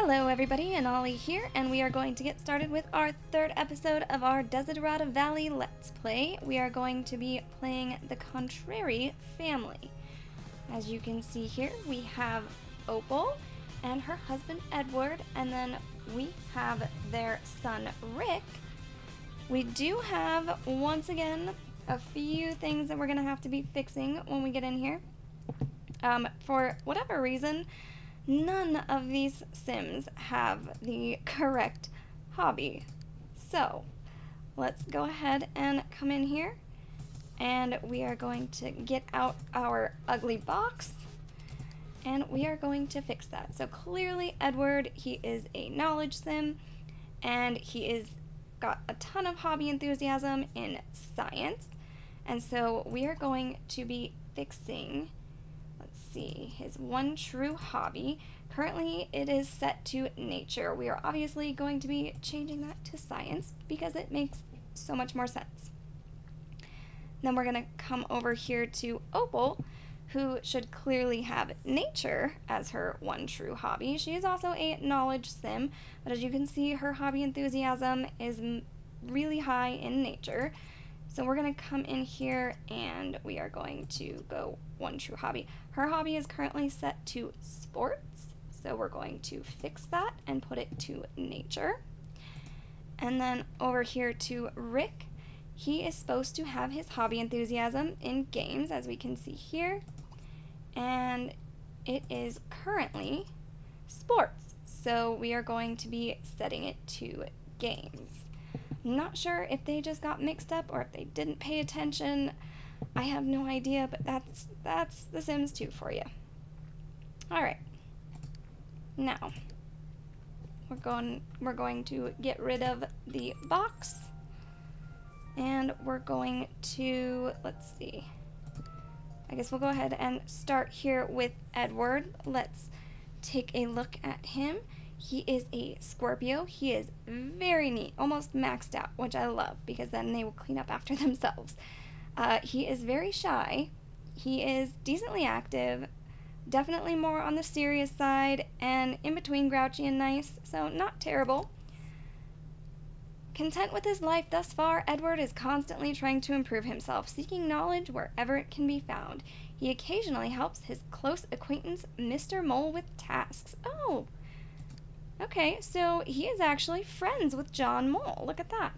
Hello everybody, and Ollie here, and we are going to get started with our third episode of our Desiderata Valley Let's Play. We are going to be playing the Contrary family. As you can see here, we have Opal and her husband Edward, and then we have their son Rick. We do have, once again, a few things that we're going to have to be fixing when we get in here. For whatever reason, none of these Sims have the correct hobby. So, let's go ahead and come in here, and we are going to get out our ugly box, and we are going to fix that. So clearly Edward, he is a knowledge Sim, and he is got a ton of hobby enthusiasm in science, and so we are going to be fixing, let's see, his one true hobby. Currently it is set to nature. We are obviously going to be changing that to science because it makes so much more sense. Then we're going to come over here to Opal, who should clearly have nature as her one true hobby. She is also a knowledge Sim, but as you can see, her hobby enthusiasm is really high in nature. So we're going to come in here and we are going to go one true hobby. Her hobby is currently set to sports, so we're going to fix that and put it to nature. And then over here to Rick, he is supposed to have his hobby enthusiasm in games, as we can see here, and it is currently sports, so we are going to be setting it to games. I'm not sure if they just got mixed up or if they didn't pay attention. I have no idea, but that's The Sims 2 for you. Alright. Now, we're going to get rid of the box, and we're going to, let's see, I guess we'll go ahead and start here with Edward. Let's take a look at him. He is a Scorpio. He is very neat, almost maxed out, which I love because then they will clean up after themselves. He is very shy. He is decently active, definitely more on the serious side, and in between grouchy and nice, so not terrible. Content with his life thus far, Edward is constantly trying to improve himself, seeking knowledge wherever it can be found. He occasionally helps his close acquaintance, Mr. Mole, with tasks. Oh! Okay, so he is actually friends with John Mole. Look at that.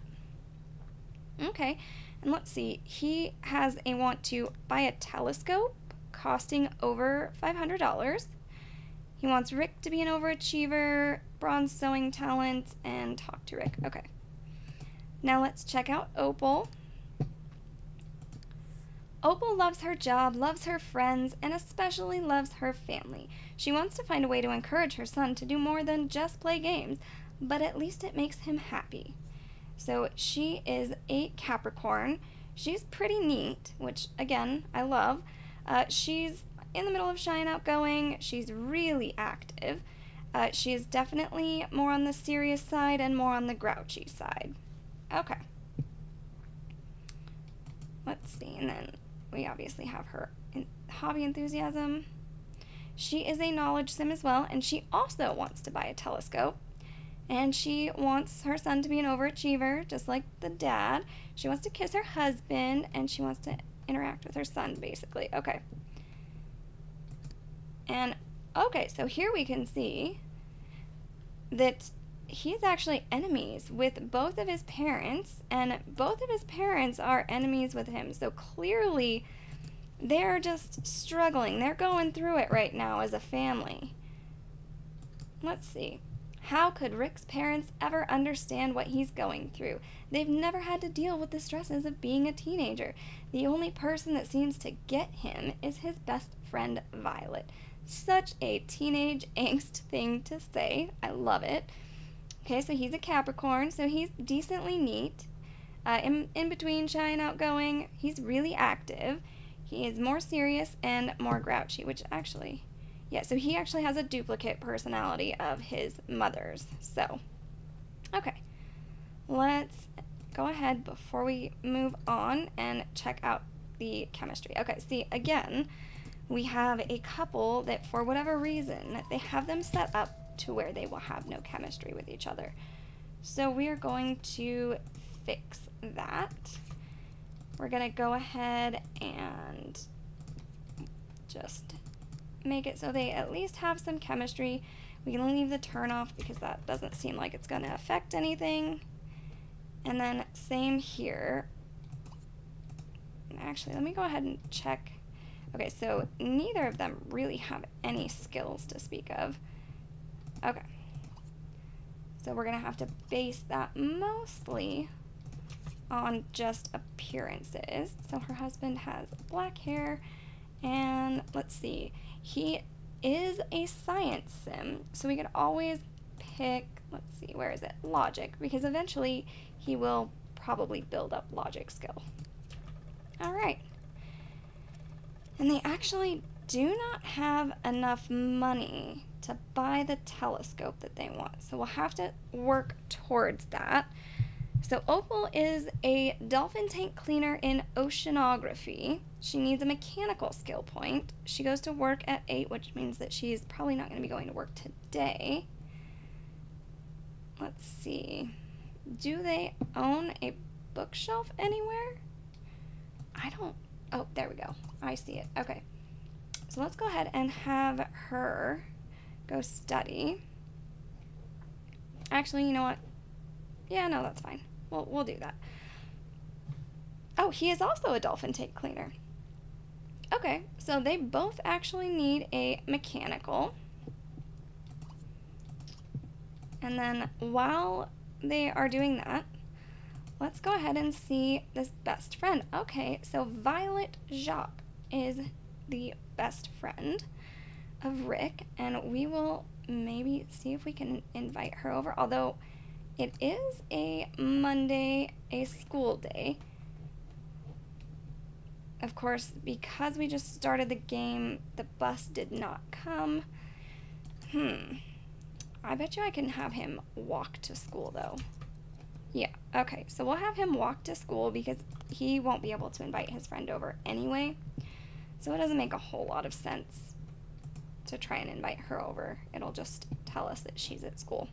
Okay, and let's see. He has a want to buy a telescope costing over $500. He wants Rick to be an overachiever, bronze sewing talent, and talk to Rick. Okay. Now let's check out Opal. Opal loves her job, loves her friends, and especially loves her family. She wants to find a way to encourage her son to do more than just play games, but at least it makes him happy. So she is a Capricorn. She's pretty neat, which again, I love. She's in the middle of shy and outgoing. She's really active. She is definitely more on the serious side and more on the grouchy side. Okay. Let's see, and then we obviously have her hobby enthusiasm. She is a knowledge Sim as well, and she also wants to buy a telescope. And she wants her son to be an overachiever, just like the dad. She wants to kiss her husband, and she wants to interact with her son, basically. Okay. And, okay, so here we can see that he's actually enemies with both of his parents, and both of his parents are enemies with him. So clearly, they're just struggling. They're going through it right now as a family. Let's see. How could Rick's parents ever understand what he's going through? They've never had to deal with the stresses of being a teenager. The only person that seems to get him is his best friend, Violet. Such a teenage angst thing to say. I love it. Okay, so he's a Capricorn, so he's decently neat. In between shy and outgoing, he's really active. He is more serious and more grouchy, which actually, yeah, so he actually has a duplicate personality of his mother's. So, okay, let's go ahead before we move on and check out the chemistry. Okay, see, again, we have a couple that for whatever reason, they have them set up to where they will have no chemistry with each other. So we are going to fix that. We're going to go ahead and just make it so they at least have some chemistry. We can leave the turn off because that doesn't seem like it's going to affect anything. And then same here. Actually, let me go ahead and check. Okay, so neither of them really have any skills to speak of. Okay. So we're going to have to base that mostly on just appearances. So her husband has black hair, and let's see, he is a science sim, so we could always pick, let's see, where is it? Logic, because eventually he will probably build up logic skill. All right. And they actually do not have enough money to buy the telescope that they want, so we'll have to work towards that. So Opal is a dolphin tank cleaner in oceanography. She needs a mechanical skill point. She goes to work at 8, which means that she's probably not going to be going to work today. Let's see. Do they own a bookshelf anywhere? I don't... Oh, there we go. I see it. Okay. So let's go ahead and have her go study. Actually, you know what? Yeah, no, that's fine. We'll do that. Oh, he is also a dolphin tank cleaner. Okay, so they both actually need a mechanical. And then while they are doing that, let's go ahead and see this best friend. Okay, so Violet Jacques is the best friend of Rick, and we will maybe see if we can invite her over, although it is a Monday, a school day. Of course, because we just started the game, the bus did not come. I bet you I can have him walk to school, though. Yeah, okay, so we'll have him walk to school because he won't be able to invite his friend over anyway. So it doesn't make a whole lot of sense to try and invite her over. It'll just tell us that she's at school.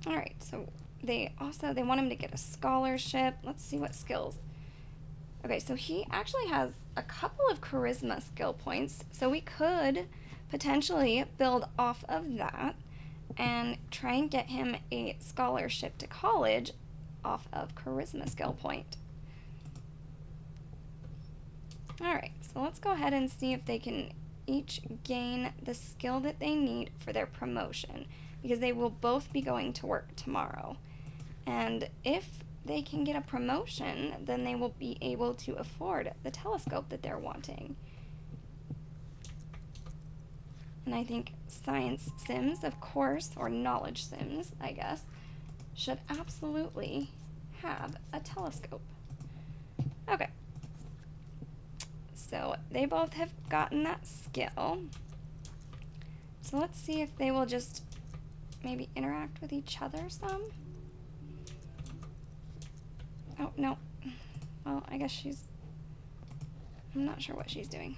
Alright, so they want him to get a scholarship. Let's see what skills. Okay, so he actually has a couple of charisma skill points, so we could potentially build off of that and try and get him a scholarship to college off of charisma skill point. Alright, so let's go ahead and see if they can each gain the skill that they need for their promotion, because they will both be going to work tomorrow. And if they can get a promotion, then they will be able to afford the telescope that they're wanting. And I think science sims, of course, or knowledge sims, I guess, should absolutely have a telescope. Okay. So they both have gotten that skill. So let's see if they will just maybe interact with each other some. Oh, no. Well, I guess I'm not sure what she's doing.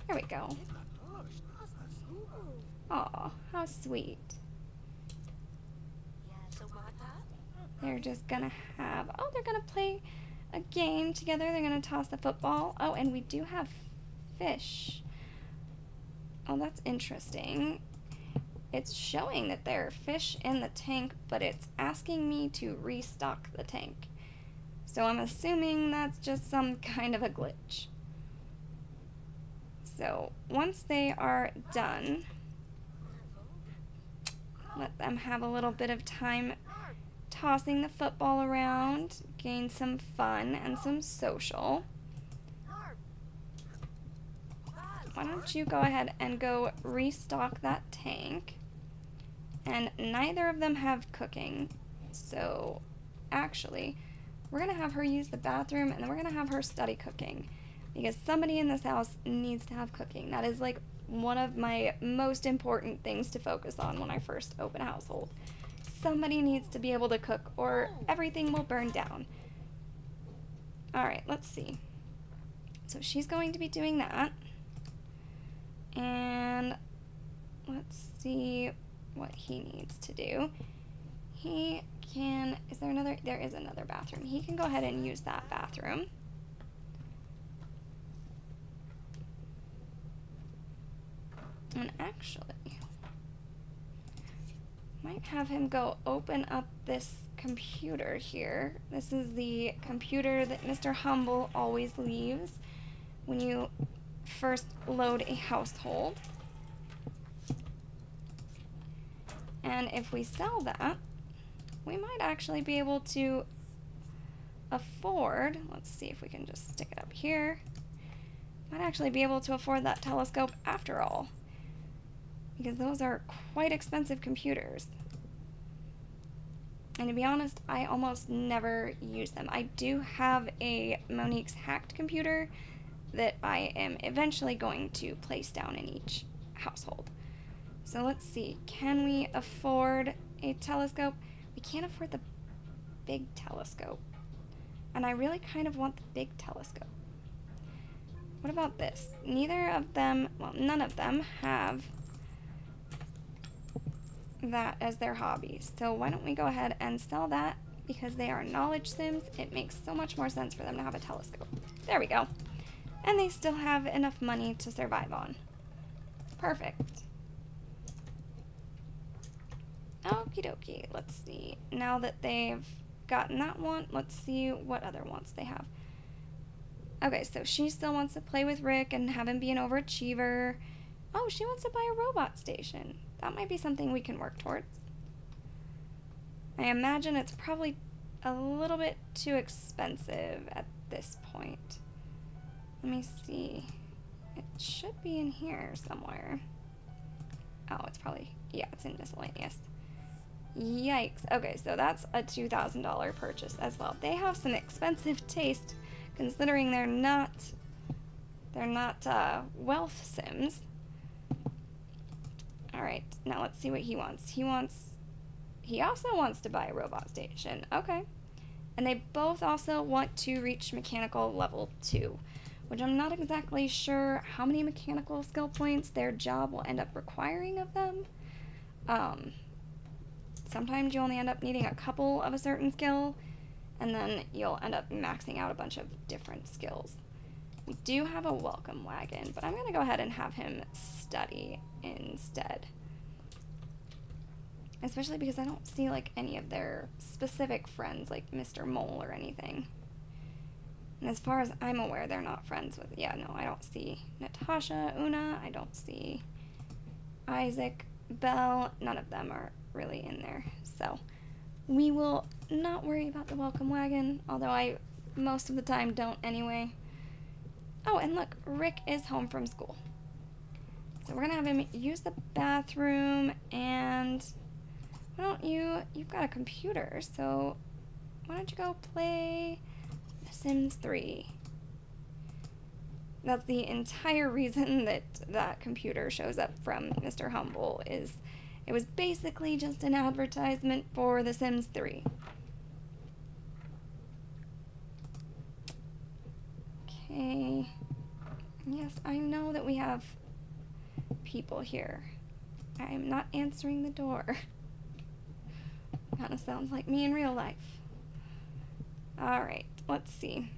There we go. Aw, how sweet. They're just gonna have... Oh, they're gonna play a game together. They're gonna toss the football. Oh, and we do have fish. Oh, that's interesting. It's showing that there are fish in the tank, but it's asking me to restock the tank. So I'm assuming that's just some kind of a glitch. So once they are done, let them have a little bit of time tossing the football around, gain some fun and some social. Why don't you go ahead and go restock that tank? And neither of them have cooking, so actually we're gonna have her use the bathroom, and then we're gonna have her study cooking, because somebody in this house needs to have cooking. That is like one of my most important things to focus on when I first open a household. Somebody needs to be able to cook, or everything will burn down. Alright, let's see. So she's going to be doing that. see what he needs to do. He can, is there another, there is another bathroom. He can go ahead and use that bathroom. And actually, might have him go open up this computer here. This is the computer that Mr. Humble always leaves when you first load a household. And if we sell that, we might actually be able to afford, let's see if we can just stick it up here, might actually be able to afford that telescope after all, because those are quite expensive computers. And to be honest, I almost never use them. I do have a Monique's hacked computer that I am eventually going to place down in each household. So let's see, can we afford a telescope? We can't afford the big telescope. And I really kind of want the big telescope. What about this? Neither of them, well, none of them have that as their hobby. So why don't we go ahead and sell that, because they are knowledge sims. It makes so much more sense for them to have a telescope. There we go. And they still have enough money to survive on. Perfect. Okie dokie. Let's see. Now that they've gotten that one, let's see what other wants they have. Okay, so she still wants to play with Rick and have him be an overachiever. Oh, she wants to buy a robot station. That might be something we can work towards. I imagine it's probably a little bit too expensive at this point. Let me see. It should be in here somewhere. Oh, it's probably, yeah, it's in miscellaneous. Yikes. Okay, so that's a $2,000 purchase as well. They have some expensive taste, considering they're not wealth sims. Alright, now let's see what he wants. He also wants to buy a robot station. Okay. And they both also want to reach mechanical level 2, which I'm not exactly sure how many mechanical skill points their job will end up requiring of them. Sometimes you only end up needing a couple of a certain skill, and then you'll end up maxing out a bunch of different skills. We do have a welcome wagon, but I'm going to go ahead and have him study instead. Especially because I don't see like any of their specific friends like Mr. Mole or anything. And as far as I'm aware, they're not friends with, yeah, no, I don't see Natasha, Una, I don't see Isaac, Belle, none of them are really in there. So we will not worry about the welcome wagon, although I most of the time don't anyway. Oh, and look, Rick is home from school. So we're gonna have him use the bathroom, and why don't you've got a computer, so why don't you go play The Sims 3? That's the entire reason that that computer shows up from Mr. Humble, is it was basically just an advertisement for The Sims 3. Okay. Yes, I know that we have people here. I am not answering the door. Kinda sounds like me in real life. Alright, let's see.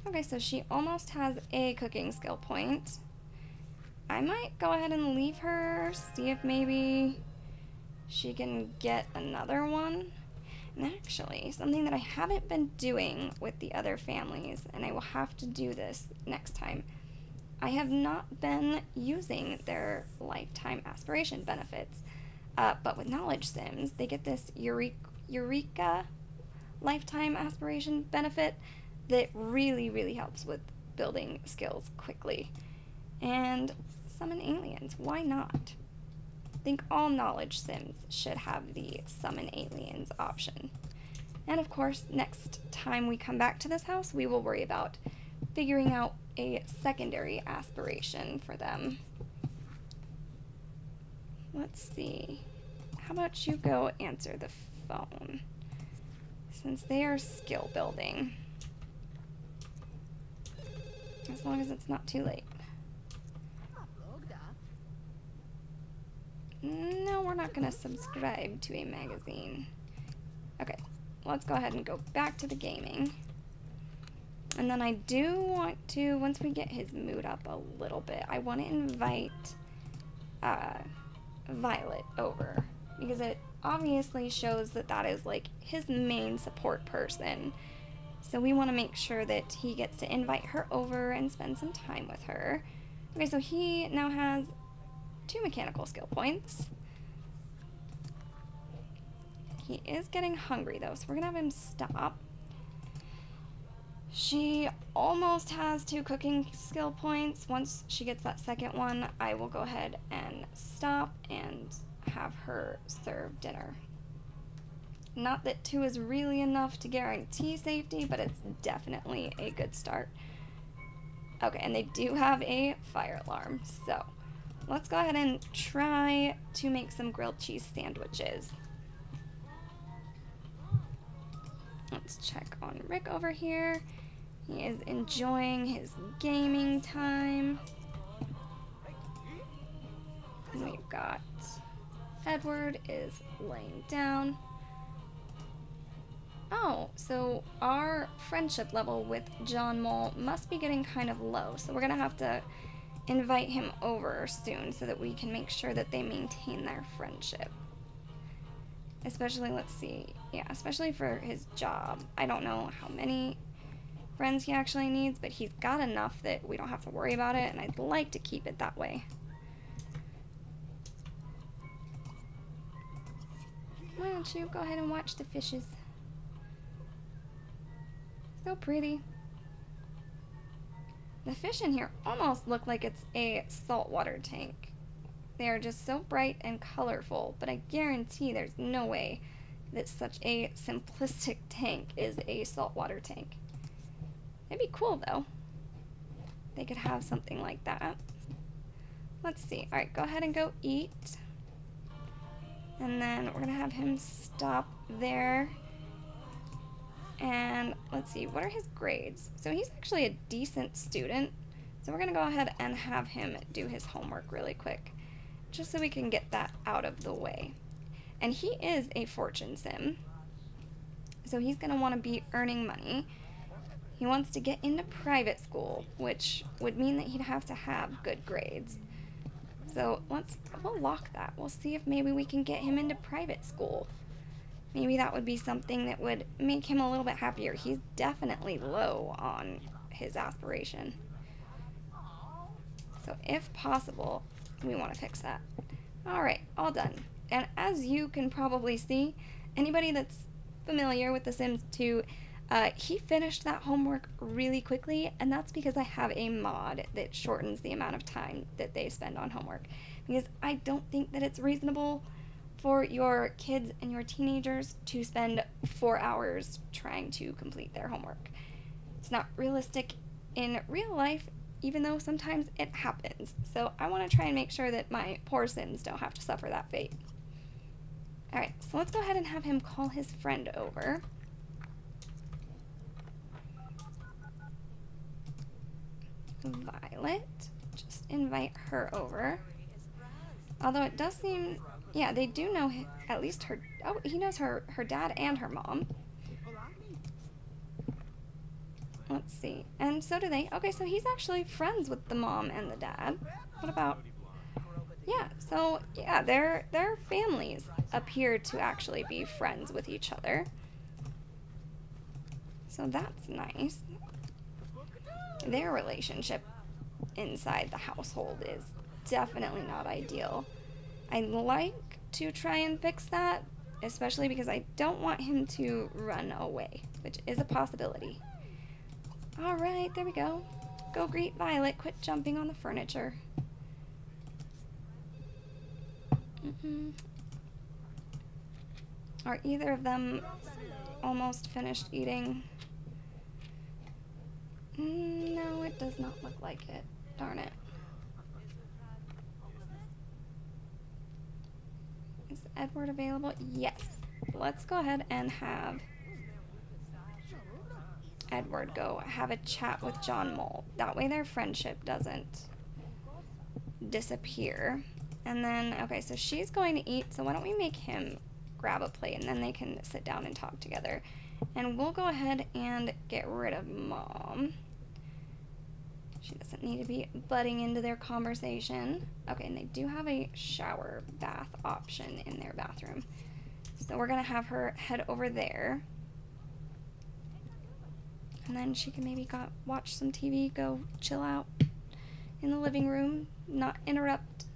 Okay, so she almost has a cooking skill point. I might go ahead and leave her, see if maybe she can get another one. And actually, something that I haven't been doing with the other families, and I will have to do this next time, I have not been using their lifetime aspiration benefits. But with Knowledge Sims, they get this Eureka lifetime aspiration benefit that really, really helps with building skills quickly. And summon aliens, why not? I think all Knowledge Sims should have the Summon Aliens option. And of course, next time we come back to this house, we will worry about figuring out a secondary aspiration for them. Let's see. How about you go answer the phone, since they are skill building. As long as it's not too late. No, we're not going to subscribe to a magazine. Okay, let's go ahead and go back to the gaming. And then I do want to, once we get his mood up a little bit, I want to invite Violet over. Because it obviously shows that that is like his main support person. So we want to make sure that he gets to invite her over and spend some time with her. Okay, so he now has 2 mechanical skill points. He is getting hungry though, so we're gonna have him stop. She almost has 2 cooking skill points. Once she gets that second one, I will go ahead and stop and have her serve dinner. Not that 2 is really enough to guarantee safety, but it's definitely a good start. Okay, and they do have a fire alarm, so let's go ahead and try to make some grilled cheese sandwiches. Let's check on Rick over here. He is enjoying his gaming time. And we've got Edward is laying down. Oh, so our friendship level with John Mole must be getting kind of low, so we're gonna have to invite him over soon so that we can make sure that they maintain their friendship. Especially, let's see, yeah, especially for his job. I don't know how many friends he actually needs, but he's got enough that we don't have to worry about it, and I'd like to keep it that way. Why don't you go ahead and watch the fishes? So pretty. The fish in here almost look like it's a saltwater tank. They are just so bright and colorful, but I guarantee there's no way that such a simplistic tank is a saltwater tank. It'd be cool though. They could have something like that. Let's see. Alright, go ahead and go eat. And then we're gonna have him stop there. And let's see, what are his grades? So he's actually a decent student. So we're gonna go ahead and have him do his homework really quick, just so we can get that out of the way. And he is a fortune sim, so he's gonna wanna be earning money. He wants to get into private school, which would mean that he'd have to have good grades. So we'll lock that. We'll see if maybe we can get him into private school. Maybe that would be something that would make him a little bit happier. He's definitely low on his aspiration. So if possible, we want to fix that. Alright, all done. And as you can probably see, anybody that's familiar with The Sims 2, he finished that homework really quickly, and that's because I have a mod that shortens the amount of time that they spend on homework. Because I don't think that it's reasonable for your kids and your teenagers to spend 4 hours trying to complete their homework. It's not realistic in real life, even though sometimes it happens. So I want to try and make sure that my poor Sims don't have to suffer that fate. Alright, so let's go ahead and have him call his friend over. Violet. Just invite her over. Although it does seem, yeah, they do know at least her, oh, he knows her dad and her mom. Let's see. And so do they. Okay, so he's actually friends with the mom and the dad. What about, yeah, so, yeah, their families appear to actually be friends with each other. So that's nice. Their relationship inside the household is definitely not ideal. I'd like to try and fix that, especially because I don't want him to run away, which is a possibility. Alright, there we go. Go greet Violet. Quit jumping on the furniture. Are either of them almost finished eating? No, it does not look like it. Darn it. Is Edward available? Yes. Let's go ahead and have Edward go have a chat with John Mole. That way their friendship doesn't disappear. And then, okay, so she's going to eat, so why don't we make him grab a plate, and then they can sit down and talk together. And we'll go ahead and get rid of Mom. She doesn't need to be butting into their conversation. Okay, and they do have a shower bath option in their bathroom. So we're gonna have her head over there. And then she can maybe go watch some TV, go chill out in the living room, not interrupt.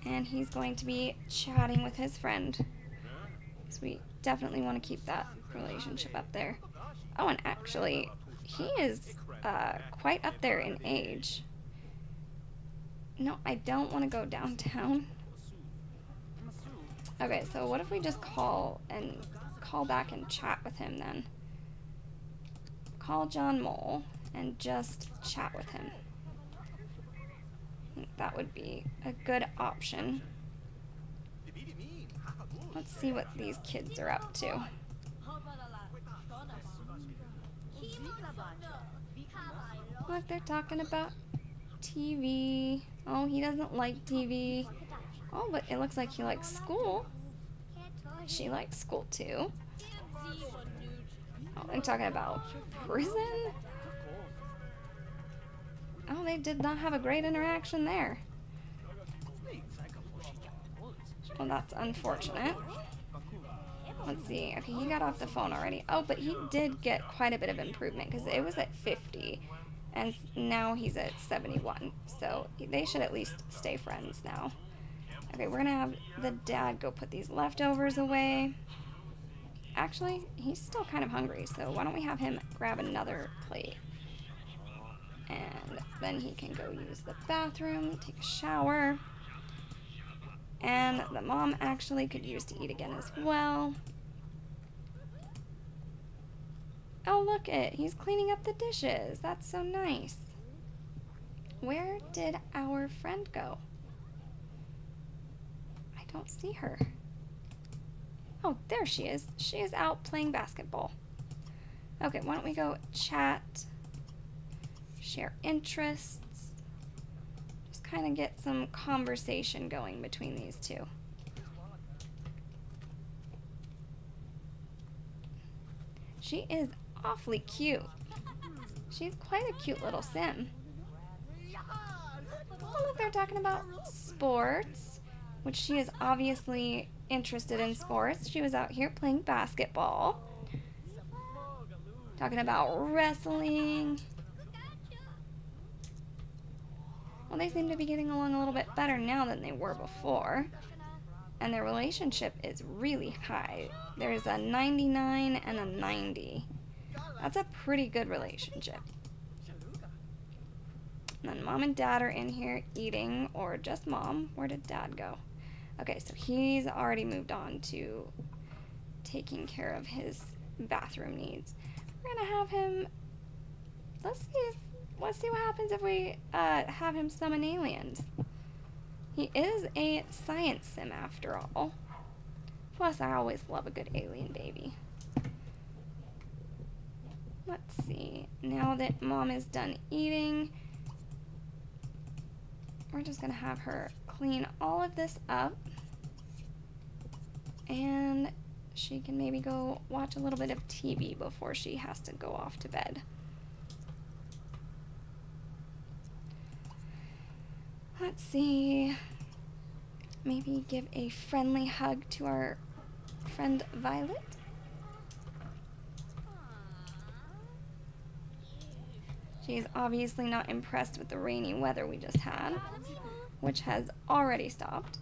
And he's going to be chatting with his friend. So we definitely want to keep that relationship up there. Oh, and actually, he is quite up there in age. No, I don't want to go downtown. Okay, so what if we just call back and chat with him then? Call John Mole and just chat with him. I think that would be a good option. Let's see what these kids are up to. Look, they're talking about TV. Oh, he doesn't like TV. Oh, but it looks like he likes school. She likes school too. Oh, I'm talking about prison? Oh, they did not have a great interaction there. Well, that's unfortunate. Let's see. Okay, he got off the phone already. Oh, but he did get quite a bit of improvement because it was at 50 and now he's at 71. So they should at least stay friends now. Okay, we're gonna have the dad go put these leftovers away. Actually, he's still kind of hungry, so why don't we have him grab another plate? And then he can go use the bathroom, take a shower. And the mom actually could use to eat again as well. Oh, look it. He's cleaning up the dishes. That's so nice. Where did our friend go? I don't see her. Oh, there she is. She is out playing basketball. Okay, why don't we go chat, share interests, just kind of get some conversation going between these two. She is awfully cute. She's quite a cute little sim. Oh, look, they're talking about sports, which she is obviously interested in sports. She was out here playing basketball. Talking about wrestling. Well, they seem to be getting along a little bit better now than they were before. And their relationship is really high. There's a 99 and a 90. That's a pretty good relationship. And then mom and dad are in here eating, or just mom. Where did dad go? Okay, so he's already moved on to taking care of his bathroom needs. We're gonna have him, let's see what happens if we have him summon aliens. He is a science sim after all. Plus, I always love a good alien baby. Let's see, now that mom is done eating, we're just gonna have her clean all of this up. And she can maybe go watch a little bit of TV before she has to go off to bed. Let's see. Maybe give a friendly hug to our friend Violet. She's obviously not impressed with the rainy weather we just had, which has already stopped.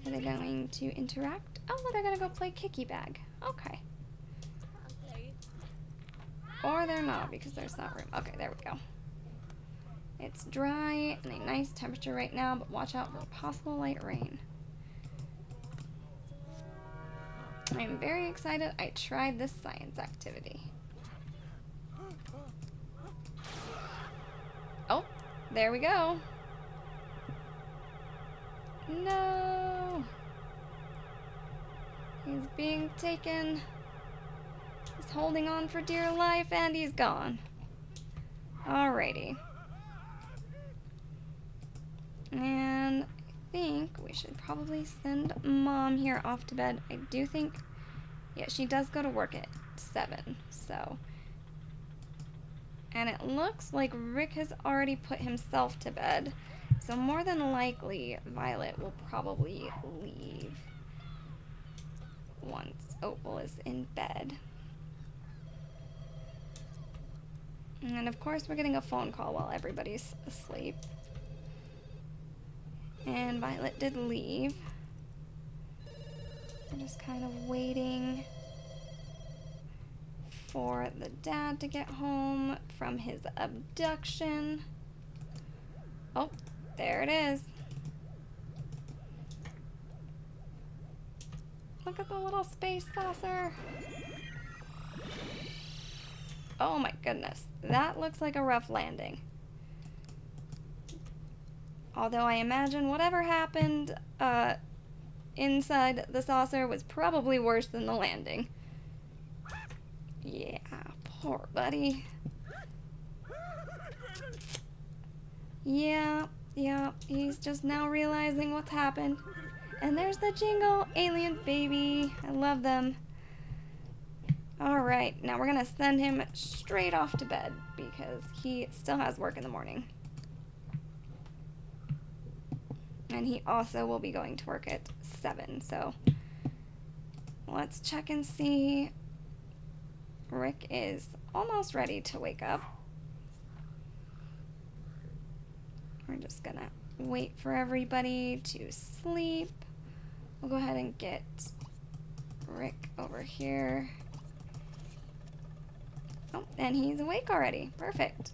Are they going to interact? Oh, they're going to go play kicky bag. Okay. Or they're not because there's not room. Okay, there we go. It's dry and a nice temperature right now, but watch out for possible light rain. I'm very excited I tried this science activity. Oh, there we go. No! He's being taken. He's holding on for dear life and he's gone. Alrighty. And I think we should probably send Mom here off to bed. I do think, yeah, she does go to work at 7, so. And it looks like Rick has already put himself to bed, so more than likely Violet will probably leave once Opal is in bed. And of course we're getting a phone call while everybody's asleep. And Violet did leave. I'm just kind of waiting for the dad to get home from his abduction. Oh, there it is. Look at the little space saucer. Oh my goodness, that looks like a rough landing. Although I imagine whatever happened inside the saucer was probably worse than the landing. Yeah, poor buddy. Yeah, he's just now realizing what's happened. And there's the jingle, alien baby. I love them. Alright, now we're gonna send him straight off to bed because he still has work in the morning. And he also will be going to work at 7, so let's check and see. Rick is almost ready to wake up. We're just gonna wait for everybody to sleep. We'll go ahead and get Rick over here. Oh, and he's awake already. Perfect.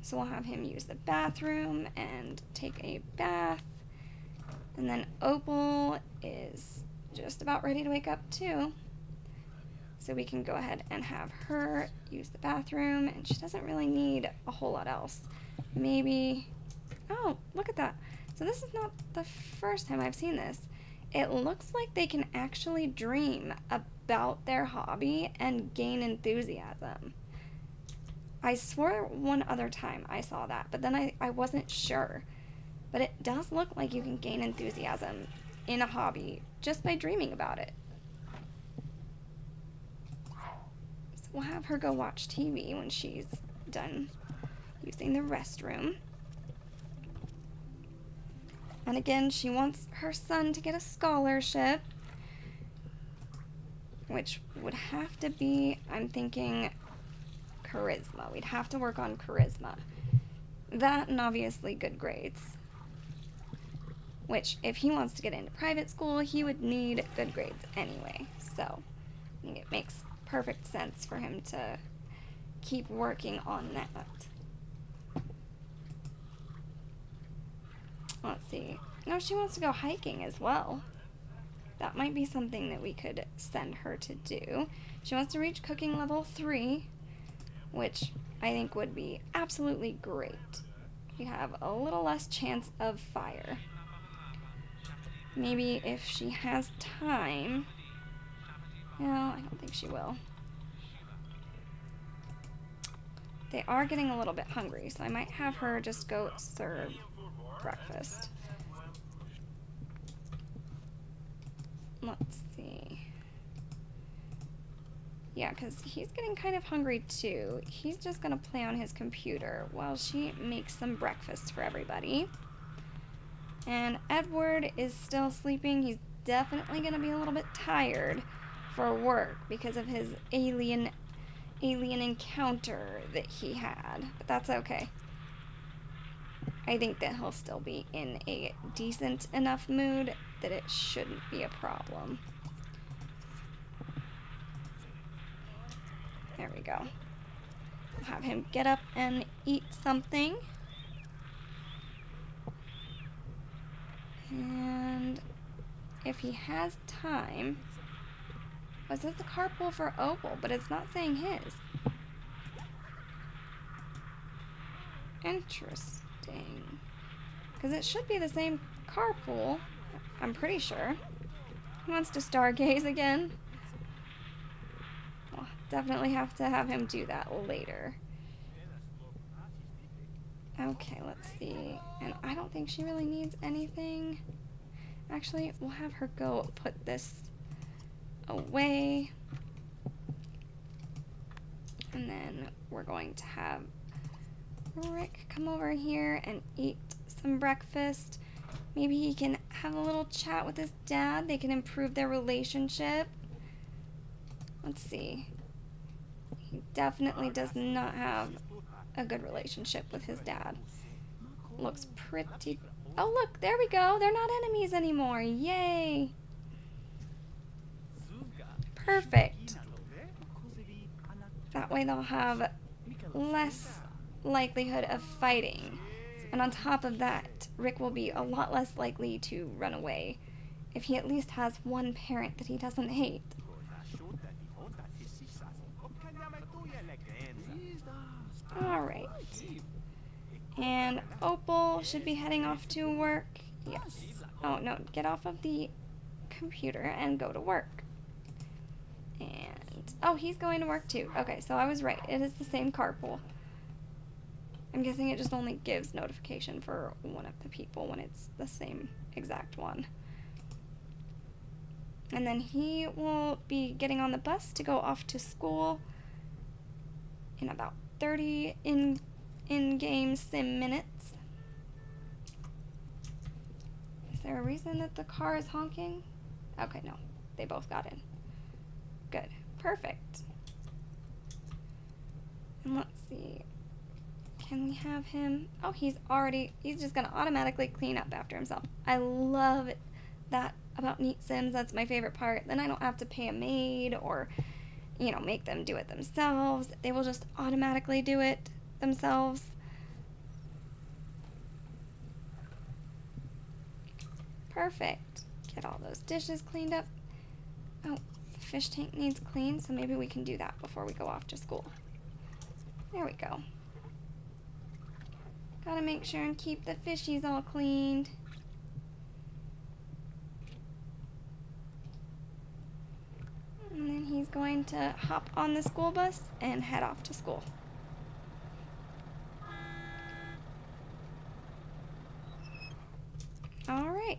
So we'll have him use the bathroom and take a bath. And then Opal is just about ready to wake up too. So we can go ahead and have her use the bathroom, and she doesn't really need a whole lot else. Maybe, oh, look at that. So this is not the first time I've seen this. It looks like they can actually dream about their hobby and gain enthusiasm. I swore one other time I saw that, but then I wasn't sure. But it does look like you can gain enthusiasm in a hobby just by dreaming about it. So we'll have her go watch TV when she's done using the restroom. And again, she wants her son to get a scholarship, which would have to be, I'm thinking, charisma. We'd have to work on charisma. That and obviously good grades. Which, if he wants to get into private school, he would need good grades anyway. So, I think it makes perfect sense for him to keep working on that. Let's see. No, she wants to go hiking as well. That might be something that we could send her to do. She wants to reach cooking level 3, which I think would be absolutely great. We have a little less chance of fire. Maybe if she has time. No, I don't think she will. They are getting a little bit hungry, so I might have her just go serve breakfast. Let's see. Yeah, because he's getting kind of hungry too. He's just going to play on his computer while she makes some breakfast for everybody. And Edward is still sleeping. He's definitely going to be a little bit tired for work because of his alien encounter that he had. But that's okay. I think that he'll still be in a decent enough mood that it shouldn't be a problem. There we go. We'll have him get up and eat something. And if he has time... Oh, it says the carpool for Opal, but it's not saying his. Interesting. Because it should be the same carpool, I'm pretty sure. He wants to stargaze again. We'll definitely have to have him do that later. Okay, let's see. And I don't think she really needs anything. Actually, we'll have her go put this away. And then we're going to have Rick come over here and eat some breakfast. Maybe he can have a little chat with his dad. They can improve their relationship. Let's see. He definitely does not have a good relationship with his dad. Looks pretty... Oh, look, there we go. They're not enemies anymore. Yay. Perfect. That way they'll have less likelihood of fighting. And on top of that, Rick will be a lot less likely to run away if he at least has one parent that he doesn't hate. Alright. And Opal should be heading off to work. Yes. Oh, no. Get off of the computer and go to work. And... oh, he's going to work too. Okay, so I was right. It is the same carpool. I'm guessing it just only gives notification for one of the people when it's the same exact one. And then he will be getting on the bus to go off to school in about 30 in-game sim minutes. Is there a reason that the car is honking? Okay, no. They both got in. Good. Perfect. And let's see. Can we have him? Oh, he's just going to automatically clean up after himself. I love that about Neat Sims. That's my favorite part. Then I don't have to pay a maid or, you know, make them do it themselves. They will just automatically do it themselves. Perfect. Get all those dishes cleaned up. Oh, the fish tank needs cleaned, so maybe we can do that before we go off to school. There we go. Gotta make sure and keep the fishies all cleaned. And then he's going to hop on the school bus and head off to school. Alright.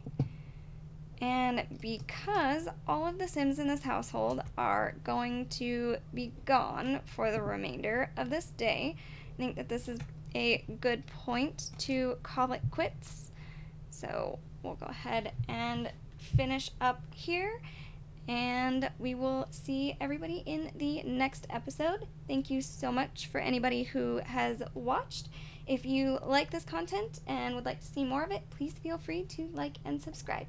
And because all of the Sims in this household are going to be gone for the remainder of this day, I think that this is a good point to call it quits. So we'll go ahead and finish up here, and we will see everybody in the next episode. Thank you so much for anybody who has watched. If you like this content and would like to see more of it, please feel free to like and subscribe.